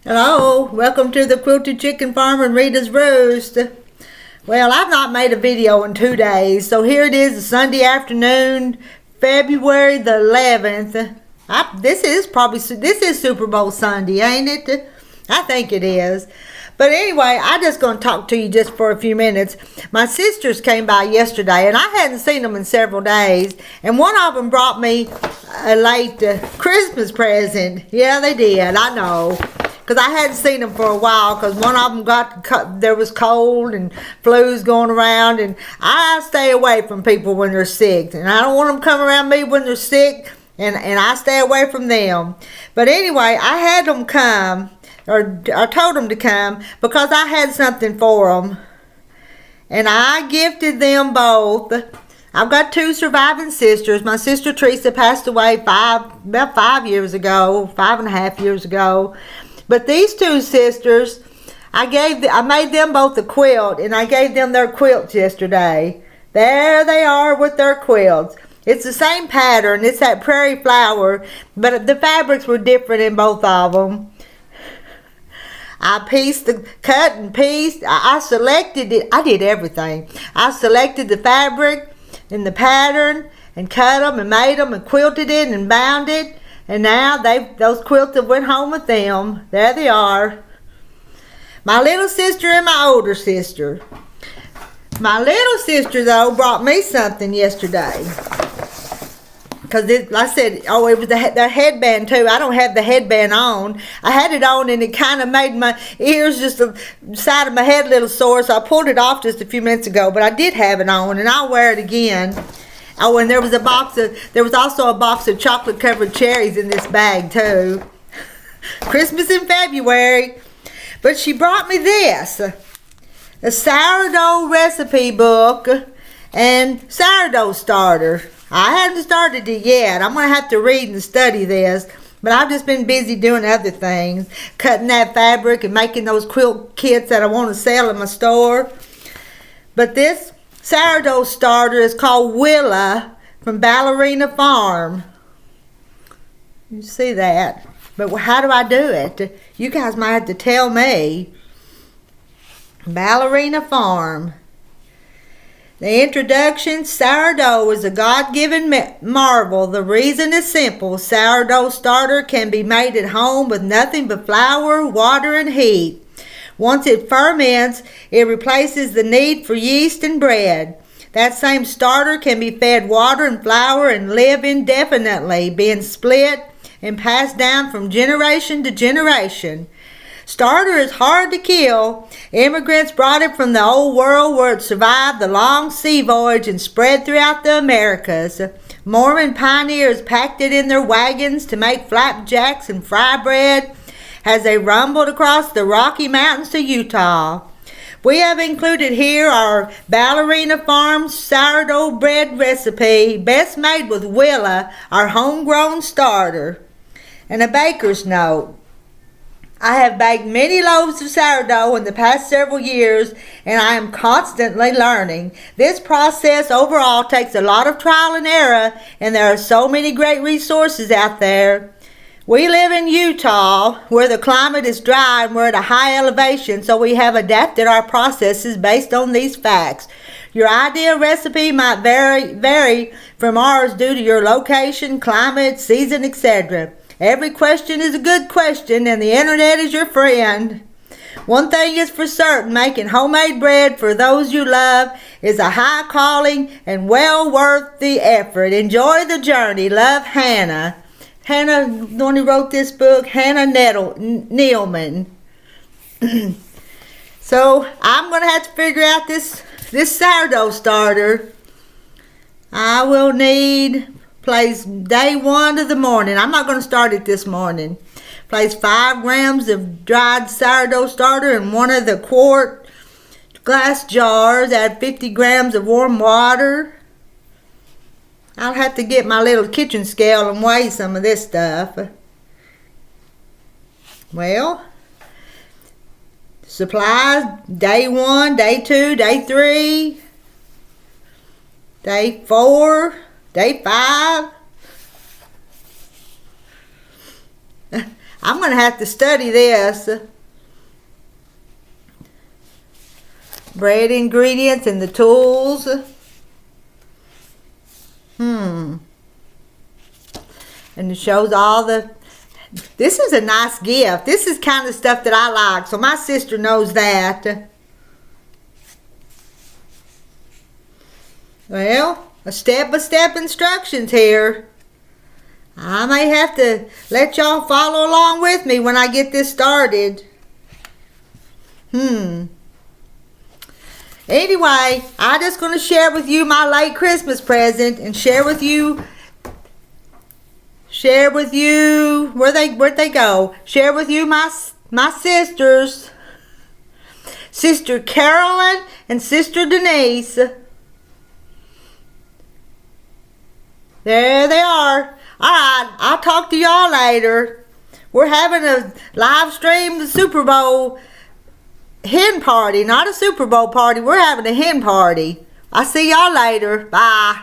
Hello, welcome to the Quilted Chicken Farm and Rita's Roast. Well, I've not made a video in 2 days, so here it is, Sunday afternoon, February the 11th. This is Super Bowl Sunday, ain't it? I think it is. But anyway, I'm just going to talk to you just for a few minutes. My sisters came by yesterday, and I hadn't seen them in several days. And one of them brought me a late Christmas present. Yeah, they did, I know. Because I hadn't seen them for a while, because one of them there was cold and flu's going around. And I stay away from people when they're sick. And I don't want them coming around me when they're sick. And I stay away from them. But anyway, I had them come. Or I told them to come because I had something for them. And I gifted them both. I've got 2 surviving sisters. My sister Teresa passed away about 5 years ago, 5.5 years ago. But these 2 sisters, I made them both a quilt, and I gave them their quilts yesterday. There they are with their quilts. It's the same pattern. It's that prairie flower, but the fabrics were different in both of them. I cut and pieced. I selected it. I did everything. I selected the fabric and the pattern and cut them and made them and quilted it and bound it. And now those quilts have went home with them. There they are. My little sister and my older sister. My little sister, though, brought me something yesterday. Because, like I said, it was the headband, too. I don't have the headband on. I had it on, and it kind of made my ears, just the side of my head, a little sore. So I pulled it off just a few minutes ago. But I did have it on, and I'll wear it again. Oh, and there was also a box of chocolate-covered cherries in this bag, too. Christmas in February. But she brought me this. A sourdough recipe book and sourdough starter. I haven't started it yet. I'm going to have to read and study this. But I've just been busy doing other things. Cutting that fabric and making those quilt kits that I want to sell in my store. But this sourdough starter is called Willa from Ballerina Farm. You see that? But how do I do it? You guys might have to tell me. Ballerina Farm. The introduction: sourdough is a God-given marvel. The reason is simple. Sourdough starter can be made at home with nothing but flour, water, and heat. Once it ferments, it replaces the need for yeast and bread. That same starter can be fed water and flour and live indefinitely, being split and passed down from generation to generation. Starter is hard to kill. Immigrants brought it from the old world where it survived the long sea voyage and spread throughout the Americas. Mormon pioneers packed it in their wagons to make flapjacks and fry bread as they rumbled across the Rocky Mountains to Utah. We have included here our Ballerina Farm sourdough bread recipe, best made with Willa, our homegrown starter. And a baker's note. I have baked many loaves of sourdough in the past several years, and I am constantly learning. This process overall takes a lot of trial and error, and there are so many great resources out there. We live in Utah, where the climate is dry and we're at a high elevation, so we have adapted our processes based on these facts. Your ideal recipe might vary from ours due to your location, climate, season, etc. Every question is a good question, and the internet is your friend. One thing is for certain, making homemade bread for those you love is a high calling and well worth the effort. Enjoy the journey. Love, Hannah. Hannah, the one who wrote this book, Hannah Needleman. So I'm going to have to figure out this sourdough starter. I will need... Place day 1 of the morning. I'm not going to start it this morning. Place 5 grams of dried sourdough starter in one of the quart glass jars. Add 50 grams of warm water. I'll have to get my little kitchen scale and weigh some of this stuff. Well, supplies day 1, day 2, day 3, day 4. Day 5. I'm going to have to study this. Bread ingredients and the tools. And it shows all the... This is a nice gift. This is kind of stuff that I like. So my sister knows that. Well, a step-by-step instructions here. I may have to let y'all follow along with me when I get this started. Anyway, I'm just going to share with you my late Christmas present and share with you where'd they go? Share with you my sisters, Sister Carolyn and Sister Denise. There they are. Alright, I'll talk to y'all later. We're having a live stream Super Bowl hen party. Not a Super Bowl party. We're having a hen party. I'll see y'all later. Bye.